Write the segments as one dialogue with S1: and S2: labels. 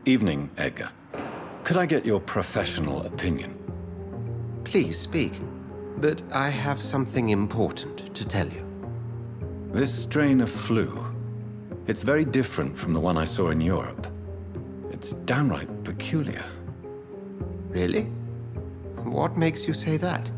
S1: Evening, Edgar. Could I get your professional opinion?
S2: Please speak, but I have something important to tell you.
S1: This strain of flu, it's very different from the one I saw in Europe. It's downright peculiar.
S2: Really? What makes you say that?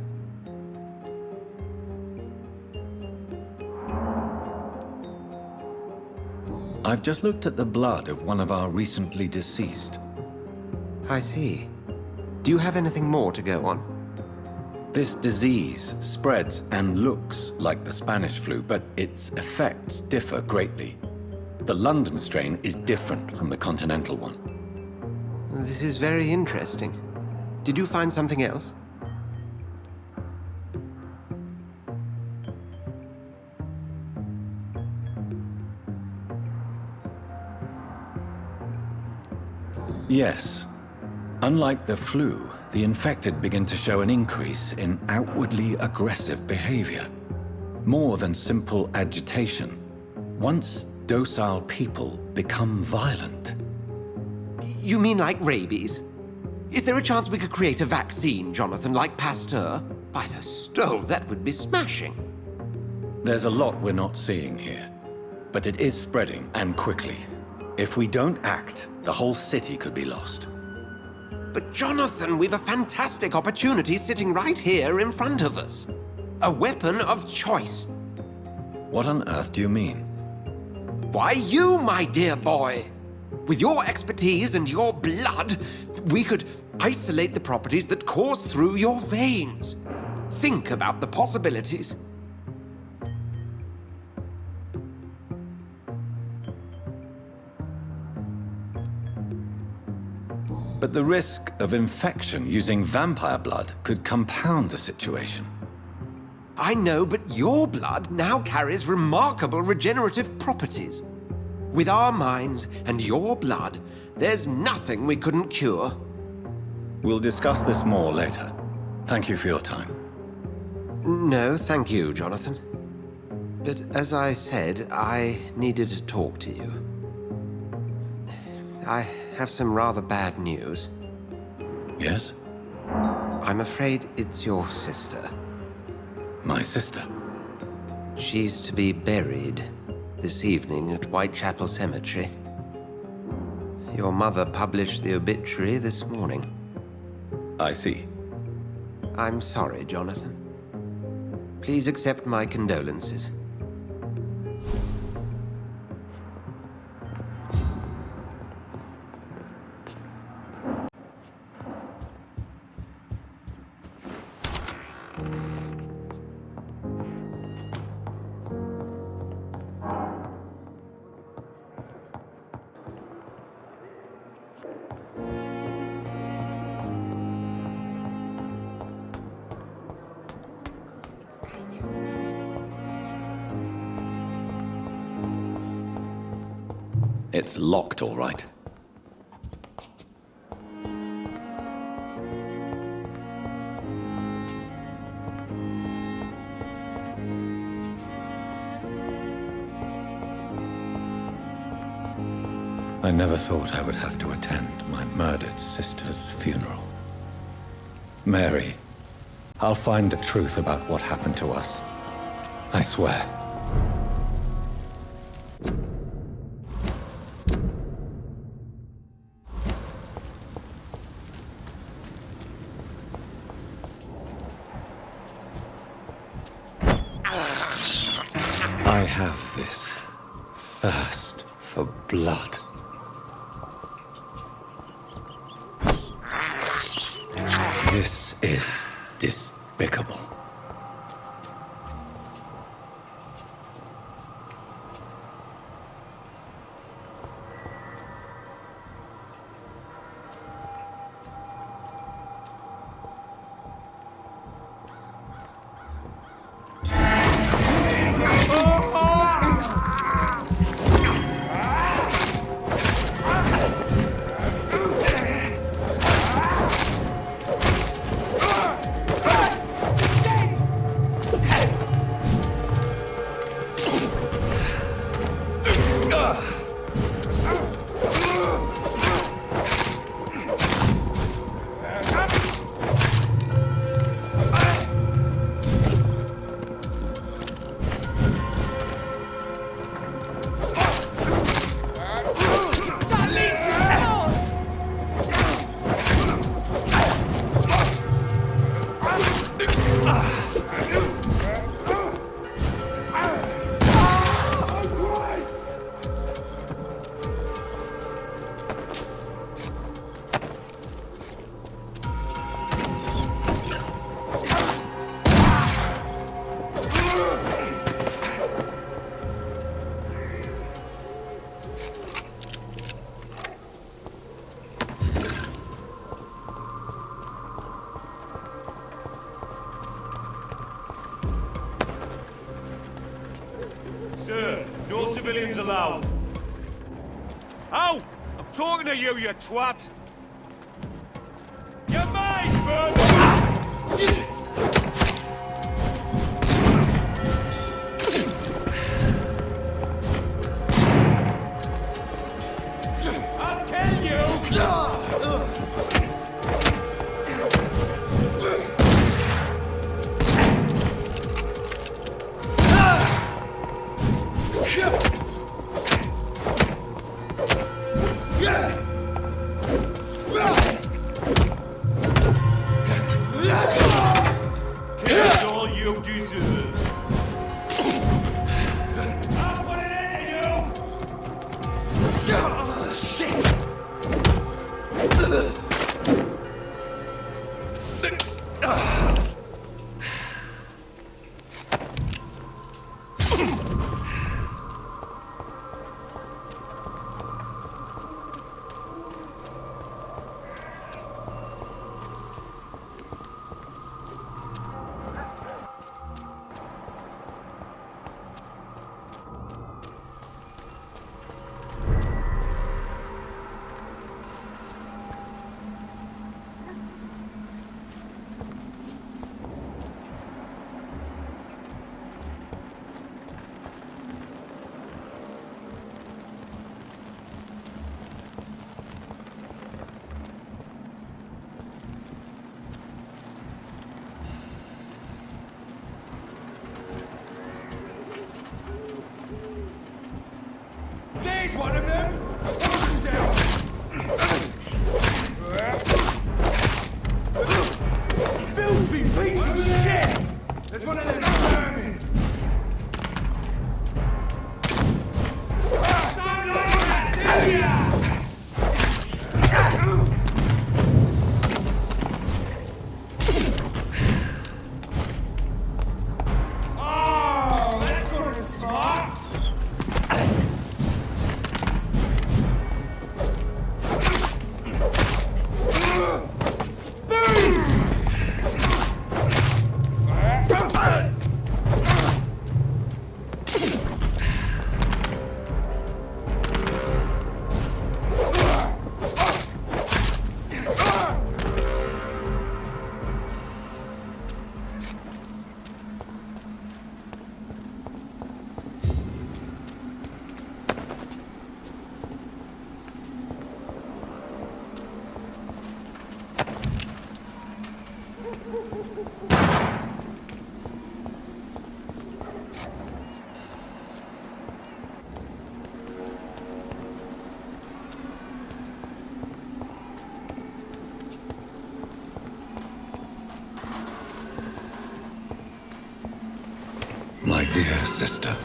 S1: I've just looked at the blood of one of our recently deceased.
S2: I see. Do you have anything more to go on?
S1: This disease spreads and looks like the Spanish flu, but its effects differ greatly. The London strain is different from the continental one.
S2: This is very interesting. Did you find something else?
S1: Yes. Unlike the flu, the infected begin to show an increase in outwardly aggressive behavior. More than simple agitation. Once docile people become violent.
S2: You mean like rabies? Is there a chance we could create a vaccine, Jonathan, like Pasteur? By the stove, that would be smashing.
S1: There's a lot we're not seeing here. But it is spreading, and quickly. If we don't act, the whole city could be lost.
S2: But Jonathan, we've a fantastic opportunity sitting right here in front of us. A weapon of choice.
S1: What on earth do you mean?
S2: Why, you, my dear boy. With your expertise and your blood, we could isolate the properties that course through your veins. Think about the possibilities.
S1: But the risk of infection using vampire blood could compound the situation.
S2: I know, but your blood now carries remarkable regenerative properties. With our minds and your blood, there's nothing we couldn't cure.
S1: We'll discuss this more later. Thank you for your time.
S2: No, thank you, Jonathan. But as I said, I needed to talk to you. I have some rather bad news.
S1: Yes?
S2: I'm afraid it's your sister.
S1: My sister?
S2: She's to be buried this evening at Whitechapel Cemetery. Your mother published the obituary this morning.
S1: I see.
S2: I'm sorry, Jonathan. Please accept my condolences.
S1: It's locked, all right. I never thought I would have to attend my murdered sister's funeral. Mary, I'll find the truth about what happened to us. I swear. I have this thirst for blood. This is despicable.
S3: civilians allowed. Oh! I'm talking to you, you twat! You're mine, Vermin! I'll kill you! That's all you deserve. I'll put it into you!
S2: Shit!
S3: There's one of them! Filthy piece of shit! There's one of them vermin! Stand like that, do ya? Oh, that's gonna smart!
S1: My dear sister,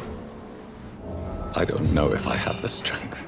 S1: I don't know if I have the strength.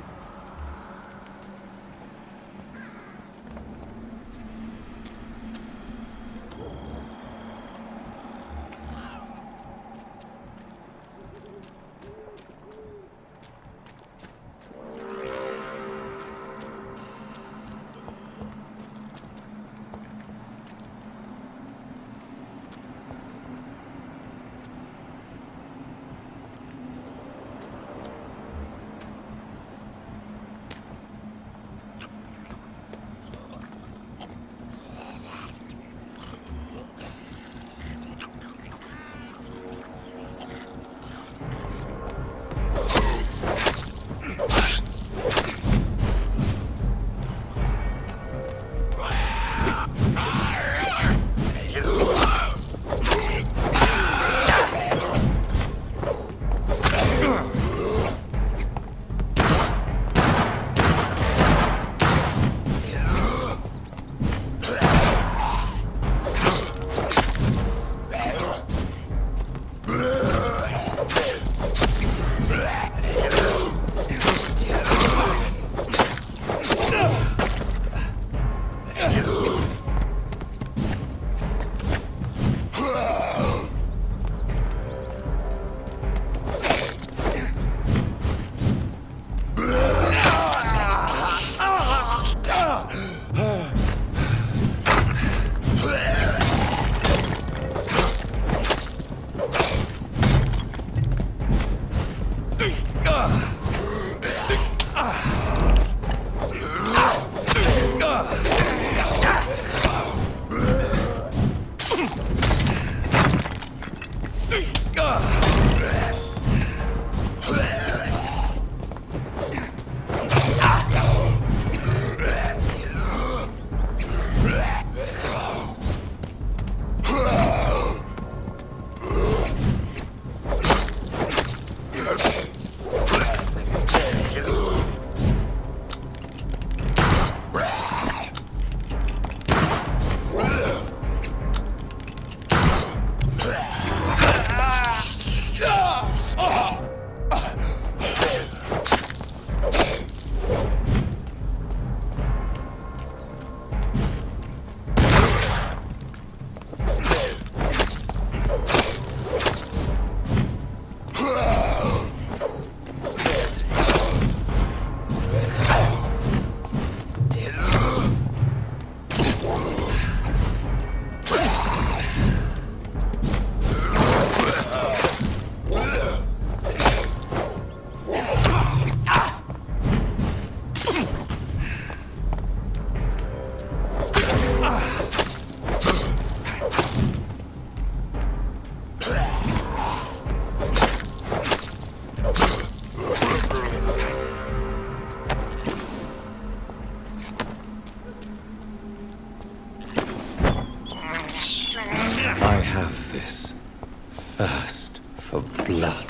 S1: I have this thirst for blood.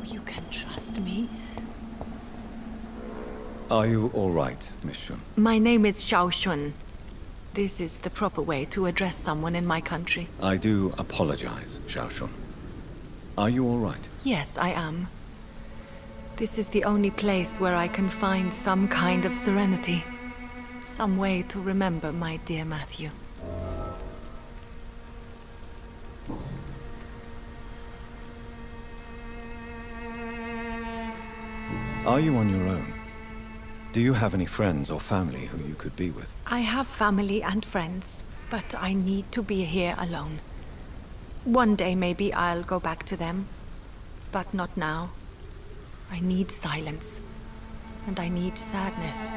S4: You can trust me.
S1: Are you all right, Miss Shun?
S4: My name is Xiao Shun. This is the proper way to address someone in my country.
S1: I do apologize, Xiao Shun. Are you all right?
S4: Yes, I am. This is the only place where I can find some kind of serenity. Some way to remember my dear Matthew.
S1: Are you on your own? Do you have any friends or family who you could be with?
S4: I have family and friends, but I need to be here alone. One day maybe I'll go back to them, but not now. I need silence, and I need sadness.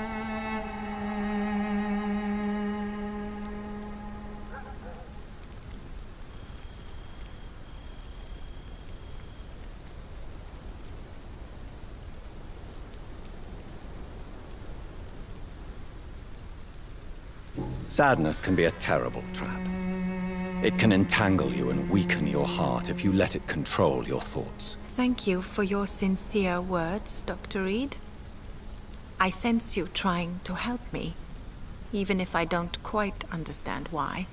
S1: Sadness can be a terrible trap. It can entangle you and weaken your heart if you let it control your thoughts.
S4: Thank you for your sincere words, Dr. Reed. I sense you trying to help me, even if I don't quite understand why.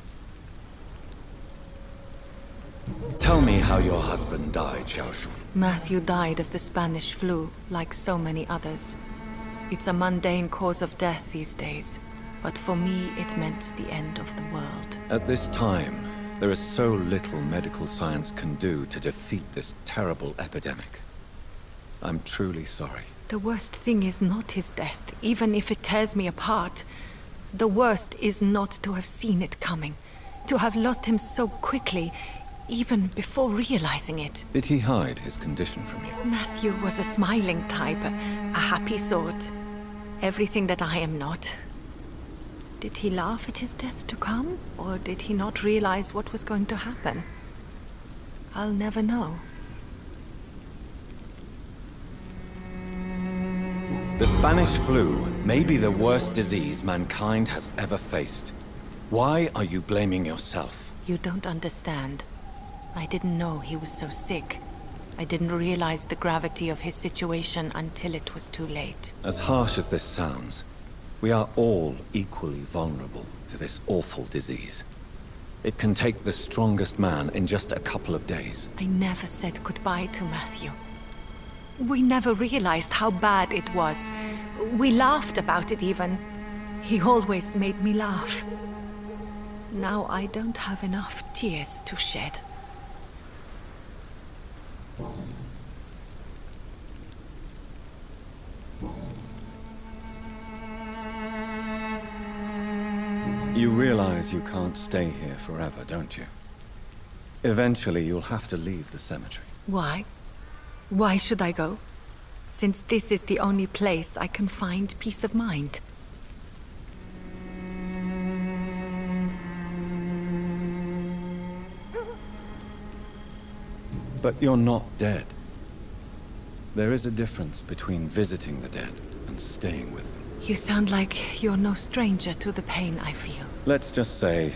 S1: Tell me how your husband died, Xiaoshu.
S4: Matthew died of the Spanish flu, like so many others. It's a mundane cause of death these days, but for me it meant the end of the world.
S1: At this time, there is so little medical science can do to defeat this terrible epidemic. I'm truly sorry.
S4: The worst thing is not his death, even if it tears me apart. The worst is not to have seen it coming, to have lost him so quickly, even before realizing it.
S1: Did he hide his condition from you?
S4: Matthew was a smiling type, a happy sort. Everything that I am not. Did he laugh at his death to come, or did he not realize what was going to happen? I'll never know.
S1: The Spanish flu may be the worst disease mankind has ever faced. Why are you blaming yourself?
S4: You don't understand. I didn't know he was so sick. I didn't realize the gravity of his situation until it was too late.
S1: As harsh as this sounds, we are all equally vulnerable to this awful disease. It can take the strongest man in just a couple of days.
S4: I never said goodbye to Matthew. We never realized how bad it was. We laughed about it even. He always made me laugh. Now I don't have enough tears to shed.
S1: You realize you can't stay here forever, don't you? Eventually you'll have to leave the cemetery.
S4: Why? Why should I go? Since this is the only place I can find peace of mind.
S1: But you're not dead. There is a difference between visiting the dead and staying with them.
S4: You sound like you're no stranger to the pain I feel.
S1: Let's just say,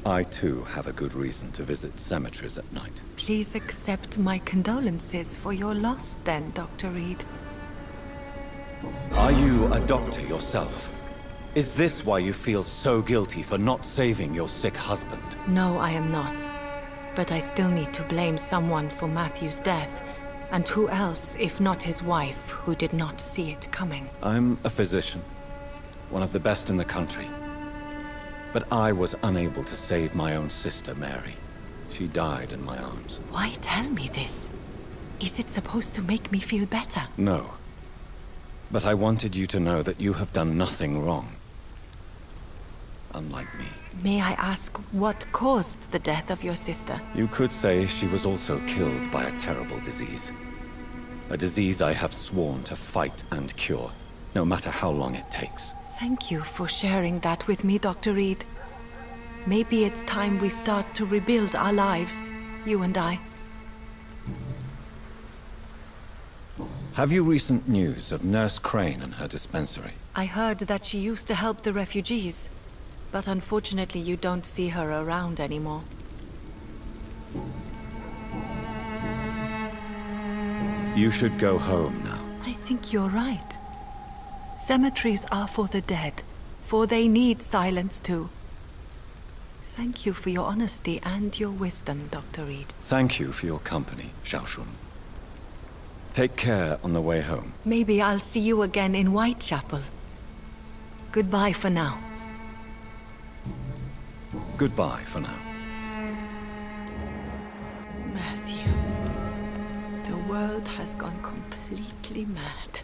S1: I too have a good reason to visit cemeteries at night.
S4: Please accept my condolences for your loss then, Dr. Reed.
S1: Are you a doctor yourself? Is this why you feel so guilty for not saving your sick husband?
S4: No, I am not. But I still need to blame someone for Matthew's death. And who else, if not his wife, who did not see it coming?
S1: I'm a physician, one of the best in the country. But I was unable to save my own sister, Mary. She died in my arms.
S4: Why tell me this? Is it supposed to make me feel better?
S1: No. But I wanted you to know that you have done nothing wrong. Unlike me.
S4: May I ask what caused the death of your sister?
S1: You could say she was also killed by a terrible disease. A disease I have sworn to fight and cure, no matter how long it takes.
S4: Thank you for sharing that with me, Dr. Reed. Maybe it's time we start to rebuild our lives, you and I.
S1: Have you recent news of Nurse Crane and her dispensary?
S4: I heard that she used to help the refugees, but unfortunately you don't see her around anymore.
S1: You should go home now.
S4: I think you're right. Cemeteries are for the dead, for they need silence too. Thank you for your honesty and your wisdom, Dr. Reed.
S1: Thank you for your company, Xiaoshun. Take care on the way home.
S4: Maybe I'll see you again in Whitechapel. Goodbye for now.
S1: Goodbye for now.
S4: Matthew, the world has gone completely mad.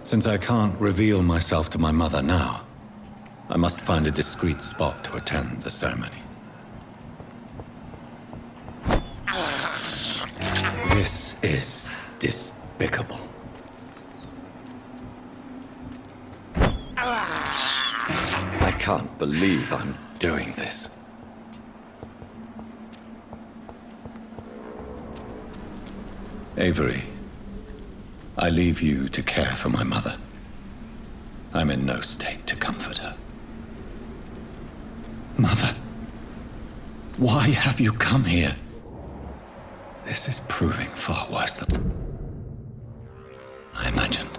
S1: Since I can't reveal myself to my mother now, I must find a discreet spot to attend the ceremony. This is despicable. I can't believe I'm doing this. Avery, I leave you to care for my mother. I'm in no state to comfort her. Mother, why have you come here? This is proving far worse than I imagined.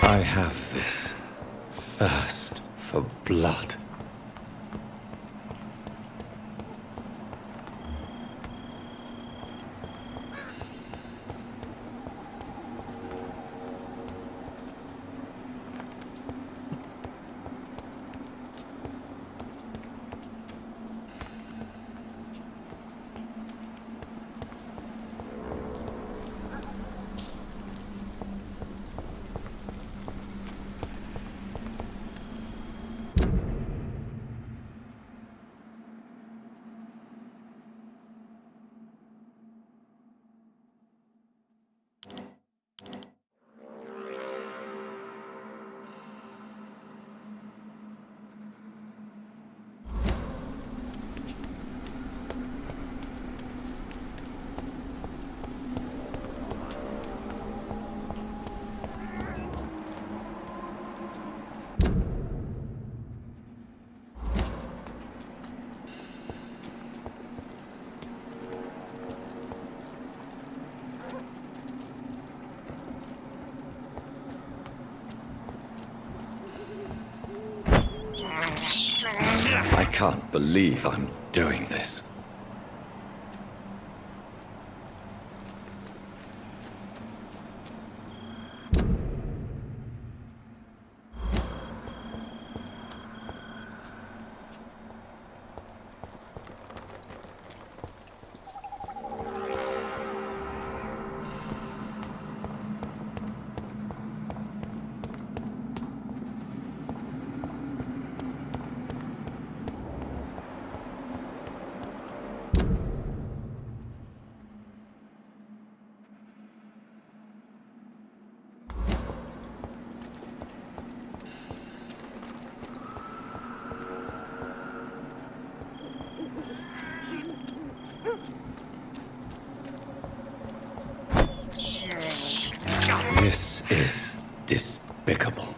S1: I have this thirst for blood. I can't believe I'm doing this. This is despicable.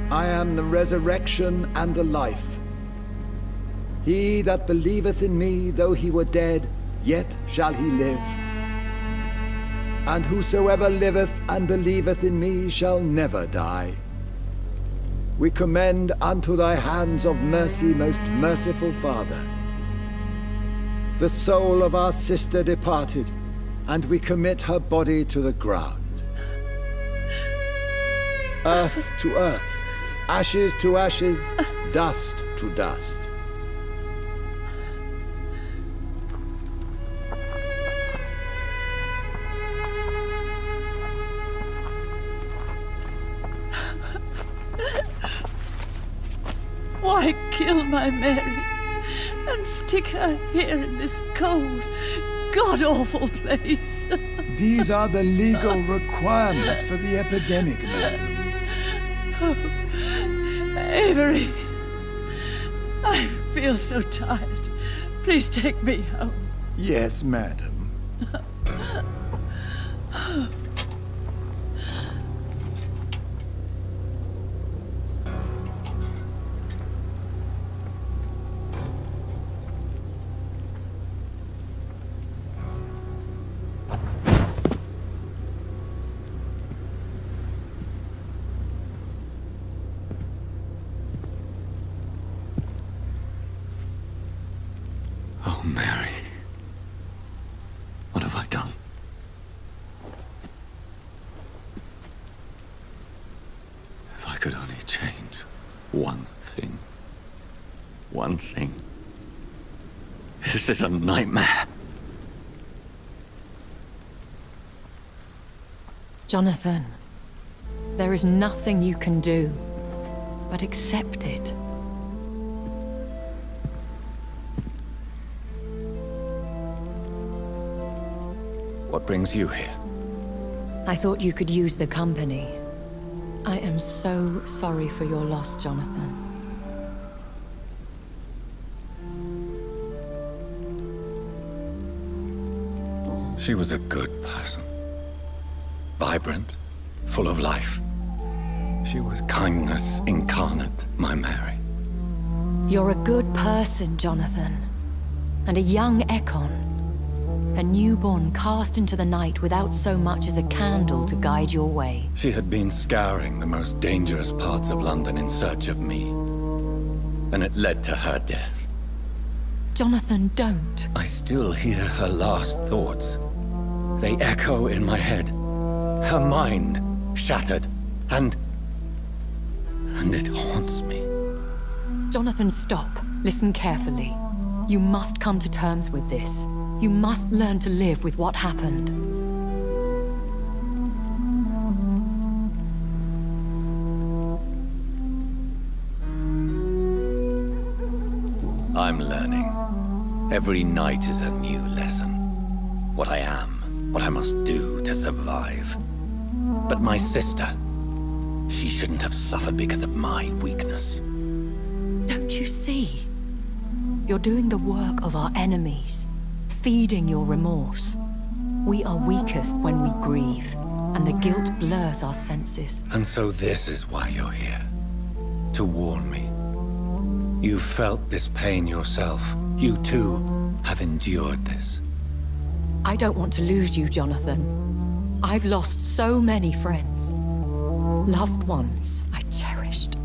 S5: I am the resurrection and the life. He that believeth in me, though he were dead, yet shall he live. And whosoever liveth and believeth in me shall never die. We commend unto thy hands of mercy, most merciful Father, the soul of our sister departed, and we commit her body to the ground. Earth to earth, ashes to ashes, dust to dust.
S6: Why kill my Mary and stick her here in this cold, god-awful place?
S5: These are the legal requirements for the epidemic, madam.
S6: Avery, I feel so tired. Please take me home.
S5: Yes, madam.
S1: Oh, Mary. What have I done? If I could only change one thing. One thing. This is a nightmare.
S6: Jonathan, there is nothing you can do but accept it.
S1: What brings you here?
S6: I thought you could use the company. I am so sorry for your loss, Jonathan.
S1: She was a good person. Vibrant, full of life. She was kindness incarnate, my Mary.
S6: You're a good person, Jonathan. And a young Ekon. A newborn cast into the night without so much as a candle to guide your way.
S1: She had been scouring the most dangerous parts of London in search of me. And it led to her death.
S6: Jonathan, don't.
S1: I still hear her last thoughts. They echo in my head. Her mind shattered, and it haunts me.
S6: Jonathan, stop. Listen carefully. You must come to terms with this. You must learn to live with what happened.
S1: I'm learning. Every night is a new lesson. What I am, what I must do to survive. But my sister, she shouldn't have suffered because of my weakness.
S6: Don't you see? You're doing the work of our enemies, feeding your remorse. We are weakest when we grieve, and the guilt blurs our senses.
S1: And so this is why you're here. To warn me. You've felt this pain yourself. You too have endured this.
S6: I don't want to lose you, Jonathan. I've lost so many friends. Loved ones I cherished.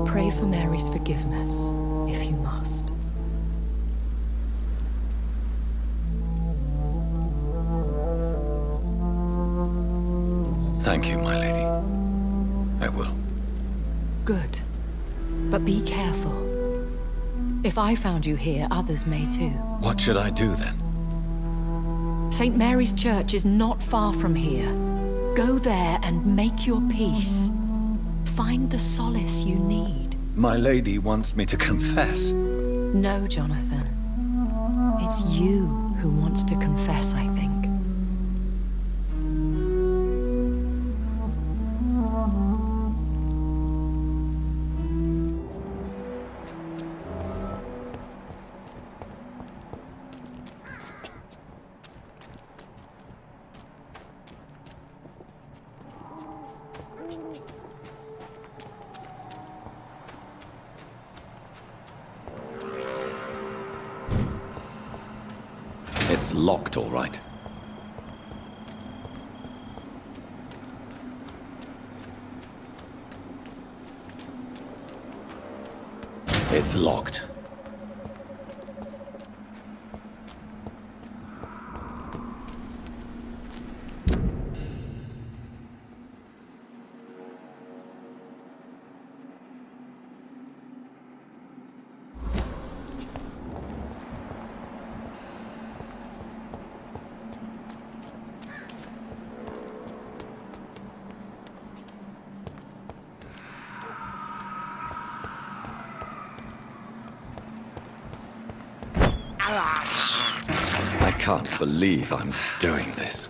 S6: Pray for Mary's forgiveness, if you must.
S1: Thank you, my lady. I will.
S6: Good. But be careful. If I found you here, others may too.
S1: What should I do then?
S6: St. Mary's Church is not far from here. Go there and make your peace. Find the solace you need.
S1: My lady wants me to confess.
S6: No, Jonathan. It's you who wants to confess, I think.
S1: It's locked, all right. It's locked. I can't believe I'm doing this.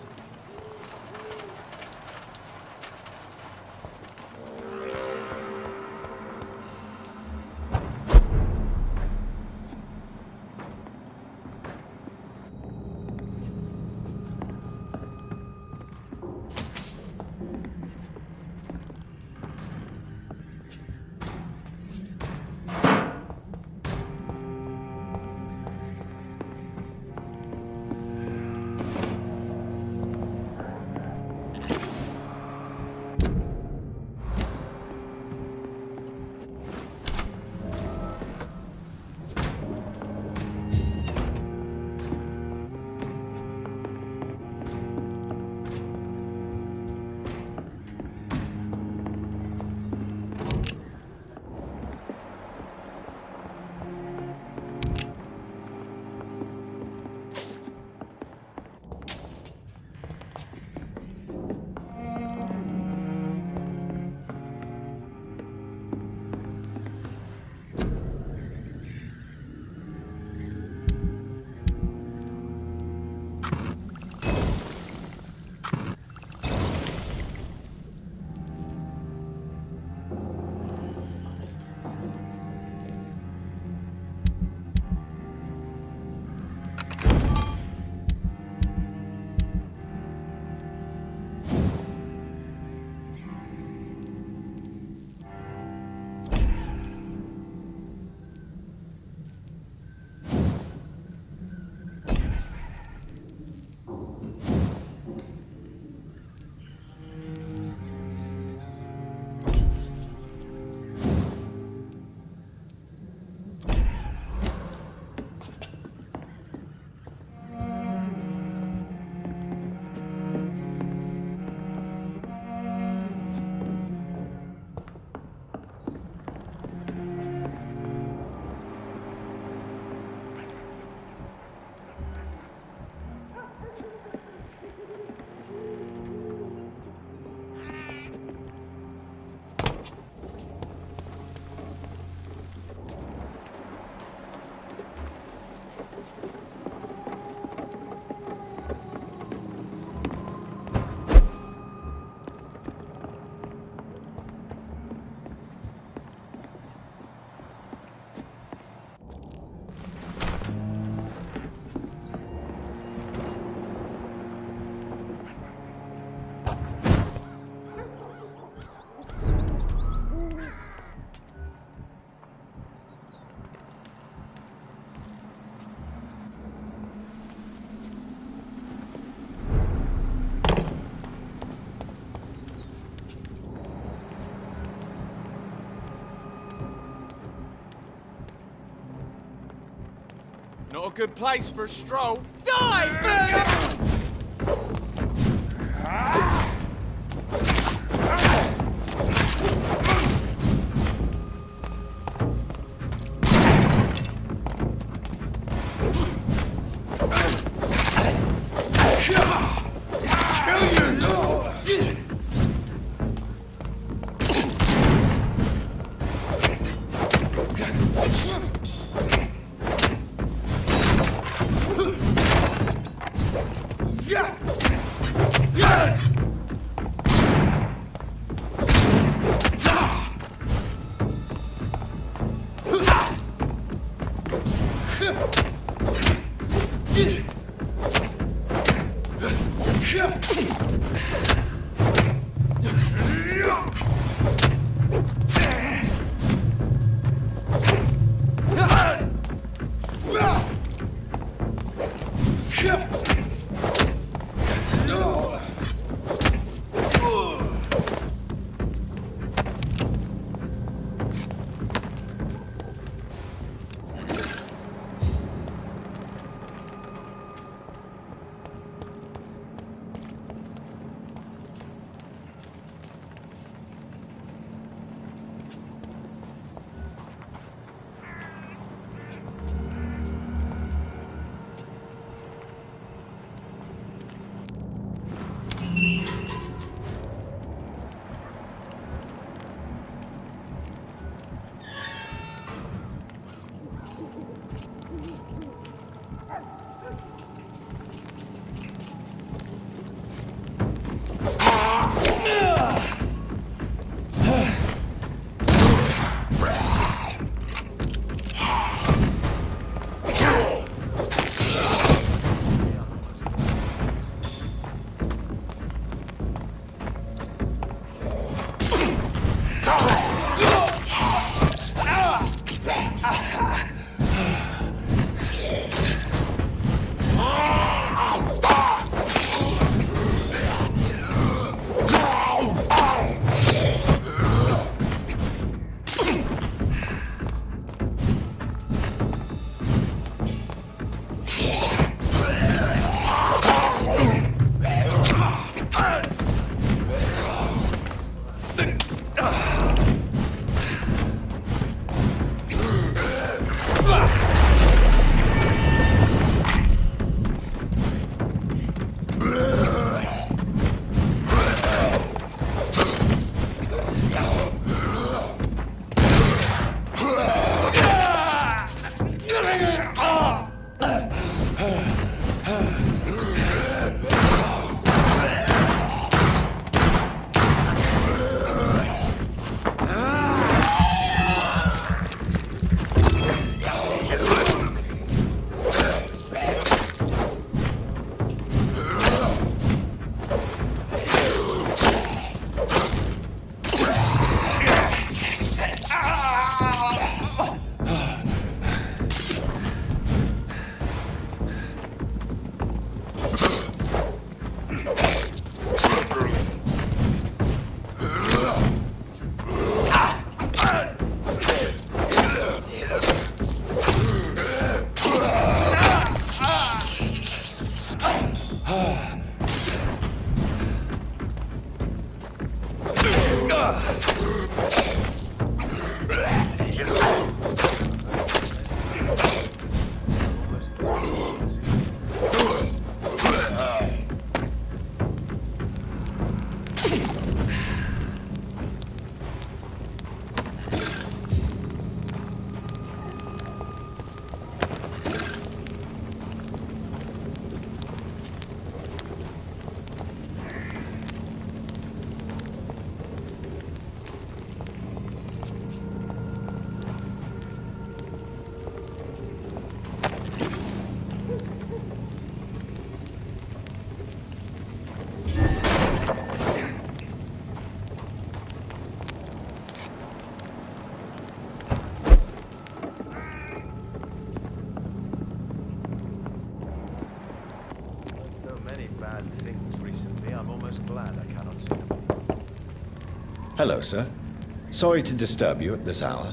S7: Not a good place for a stroll. Die!
S8: I'm almost glad I cannot see them.
S9: Hello, sir. Sorry to disturb you at this hour.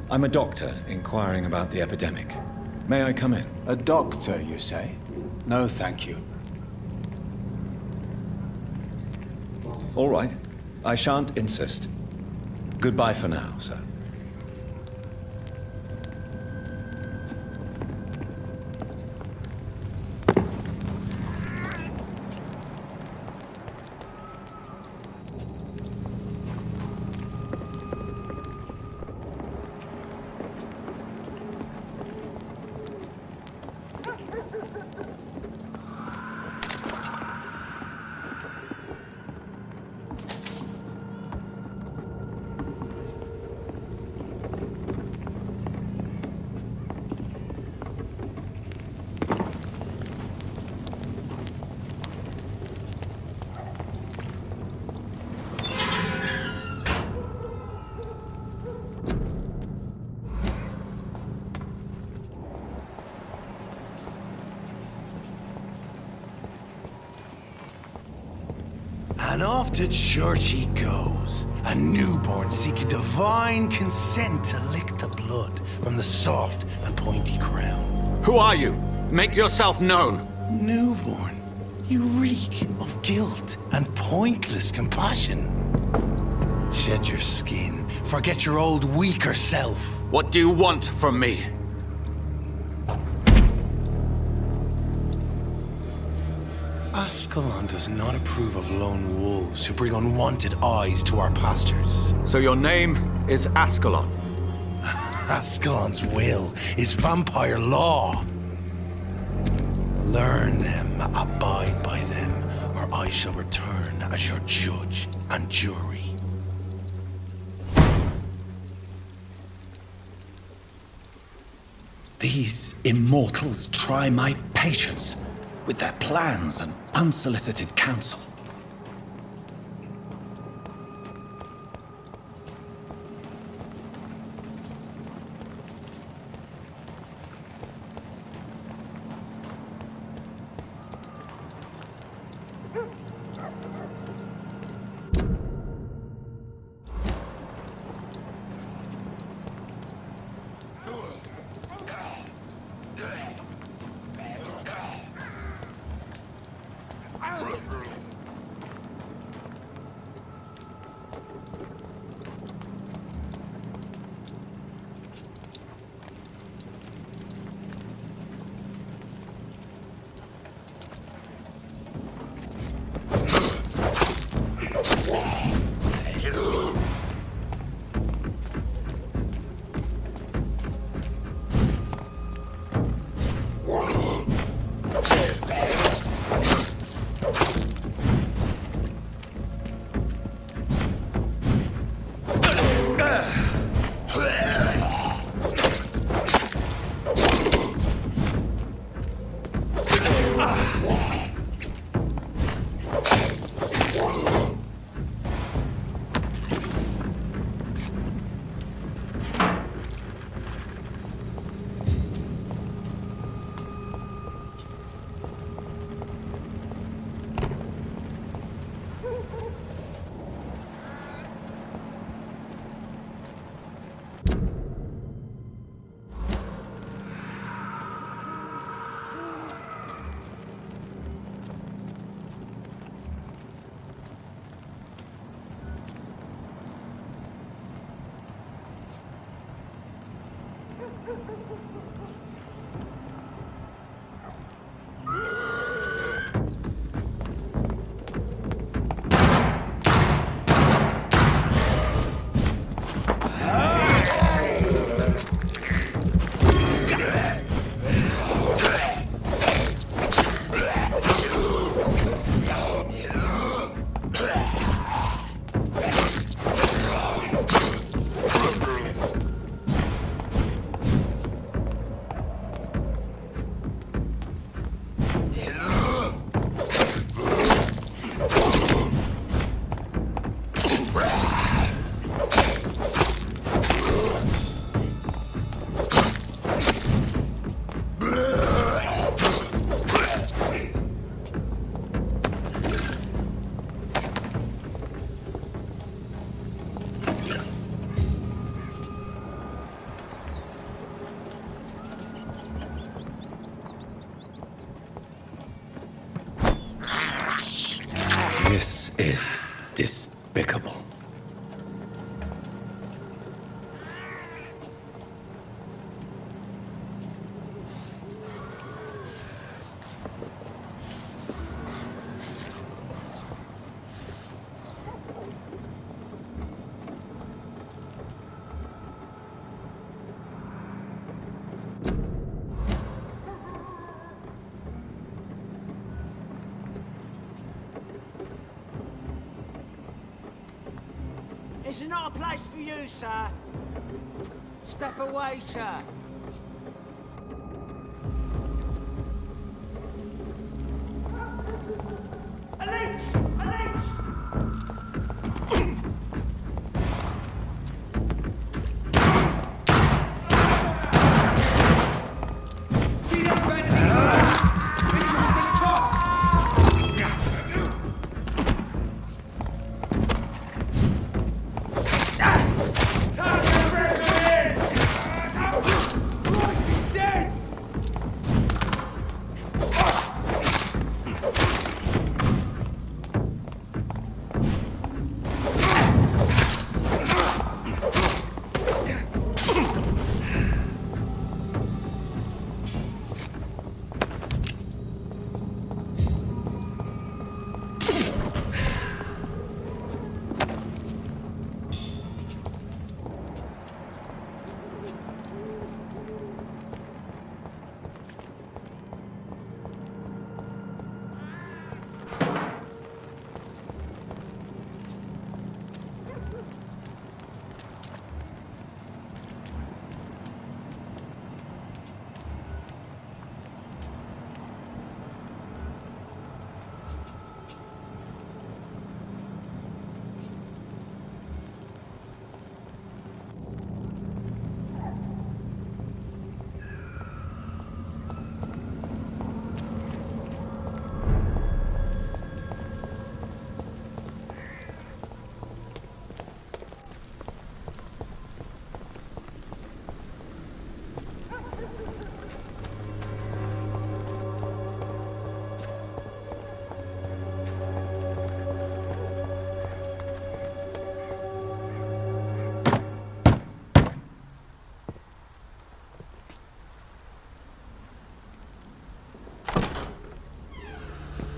S9: I'm a doctor inquiring about the epidemic. May I come in?
S5: A doctor, you say? No, thank you.
S9: All right. I shan't insist. Goodbye for now, sir.
S10: And off to church he goes, a newborn seeking divine consent to lick the blood from the soft and pointy crown.
S3: Who are you? Make yourself known.
S10: Newborn, you reek of guilt and pointless compassion. Shed your skin, forget your old weaker self.
S3: What do you want from me?
S10: Ascalon does not approve of lone wolves who bring unwanted eyes to our pastures.
S3: So your name is Ascalon?
S10: Ascalon's will is vampire law. Learn them, abide by them, or I shall return as your judge and jury.
S1: These immortals try my patience with their plans and unsolicited counsel.
S11: This is not a place for you, sir. Step away, sir. A leech! A leech!
S3: See that fancy glass? This one's a top! Christ, he's dead!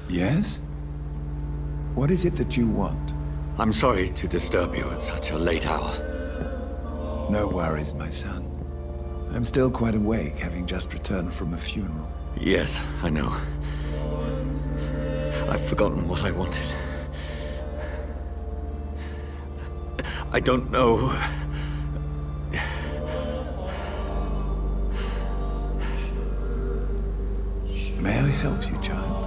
S5: Yes? What is it that you want?
S1: I'm sorry to disturb you at such a late hour.
S5: No worries, my son. I'm still quite awake, having just returned from a funeral.
S1: Yes, I know. I've forgotten what I wanted. I don't know.
S5: May I help you, child?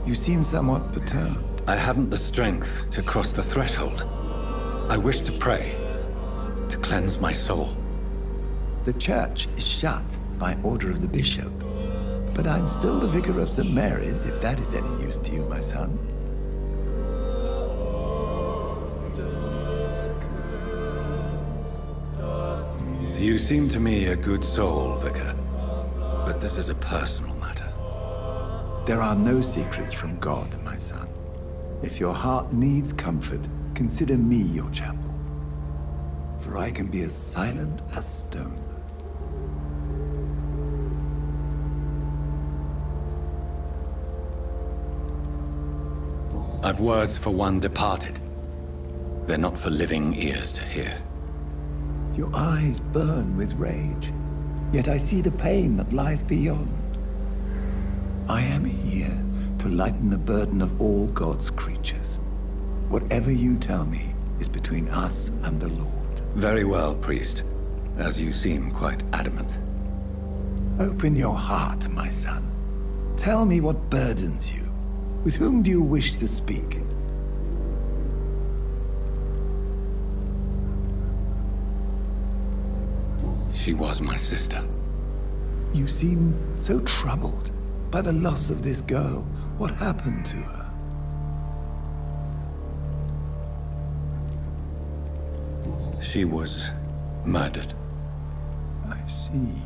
S5: You seem somewhat perturbed.
S1: I haven't the strength to cross the threshold. I wish to pray, to cleanse my soul.
S5: The church is shut by order of the bishop. But I'm still the vicar of St. Mary's, if that is any use to you, my son.
S1: You seem to me a good soul, Vicar. But this is a personal matter.
S5: There are no secrets from God, my son. If your heart needs comfort, consider me your chapel. For I can be as silent as stone.
S1: I've words for one departed. They're not for living ears to hear.
S5: Your eyes burn with rage, yet I see the pain that lies beyond. I am here to lighten the burden of all God's creatures. Whatever you tell me is between us and the Lord.
S1: Very well, priest, as you seem quite adamant.
S5: Open your heart, my son. Tell me what burdens you. With whom do you wish to speak?
S1: She was my sister.
S5: You seem so troubled by the loss of this girl. What happened to her?
S1: She was murdered.
S5: I see.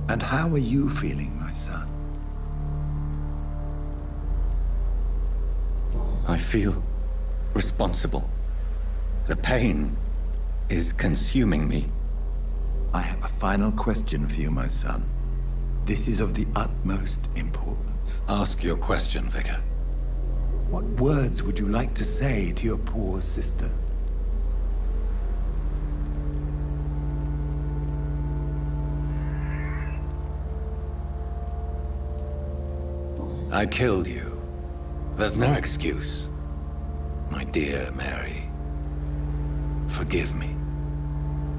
S5: And how are you feeling, my son?
S1: I feel responsible. The pain is consuming me.
S5: I have a final question for you, my son. This is of the utmost importance.
S1: Ask your question, Vicar.
S5: What words would you like to say to your poor sister?
S1: I killed you. There's no excuse, my dear Mary.
S5: forgive me.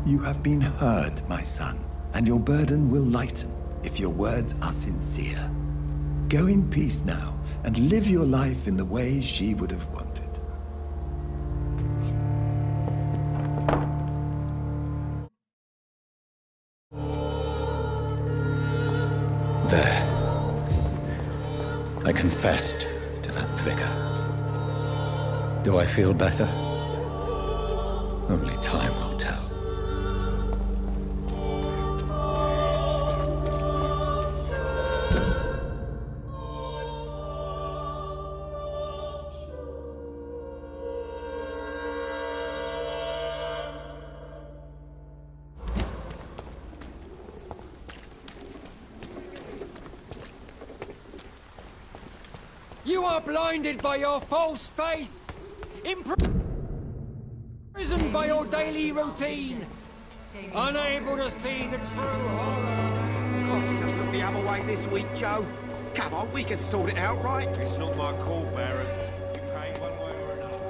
S5: You have been hurt, my son, and your burden will lighten if your words are sincere. Go in peace now, and live your life in the way she would have wanted.
S1: There. I confessed to that vicar. Do I feel better? Only time will tell.
S11: You are blinded by your false faith, imprisoned by your daily routine, unable to see the true horror.
S3: Can't you just look the other way this week, Joe? Come on, we can sort it out, right? It's not my call, Baron. You pay one way or another.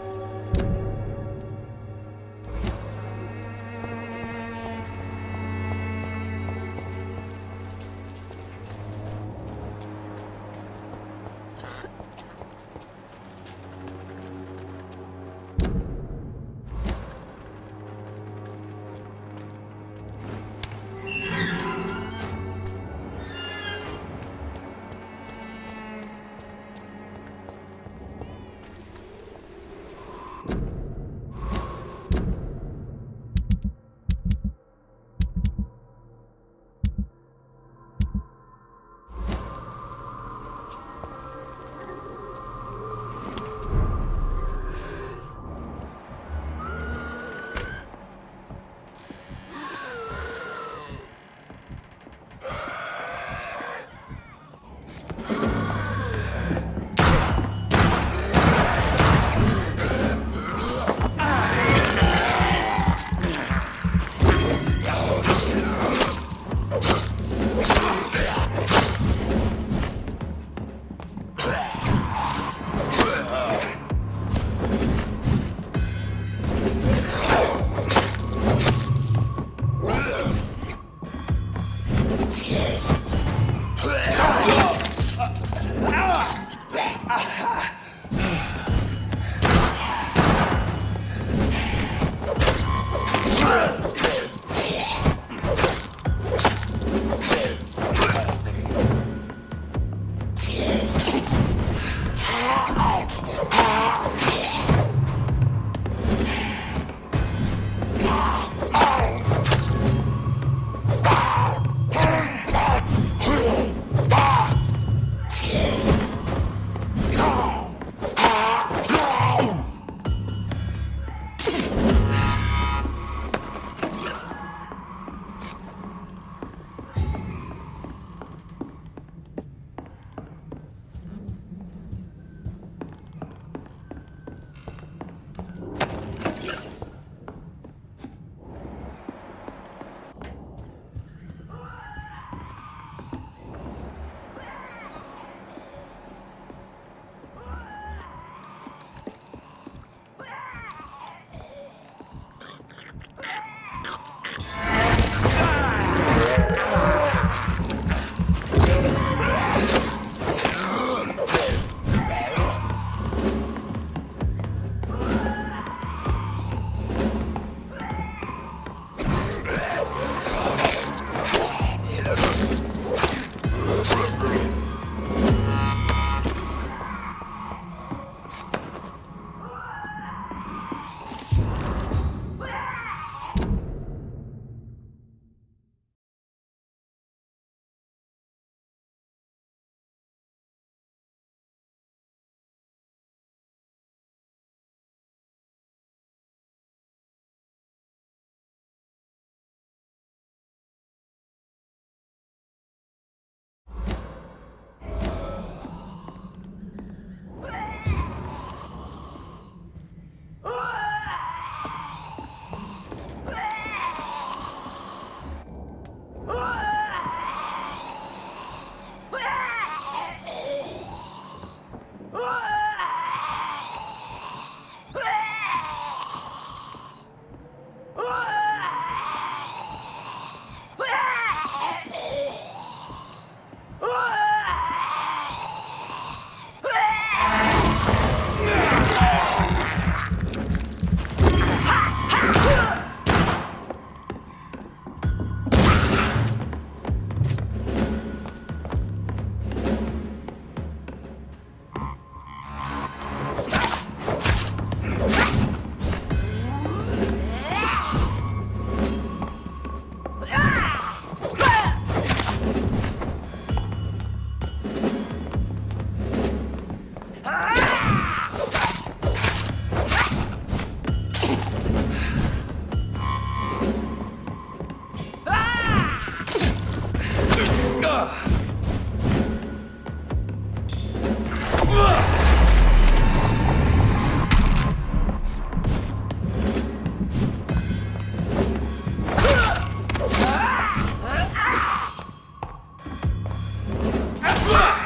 S10: Ha!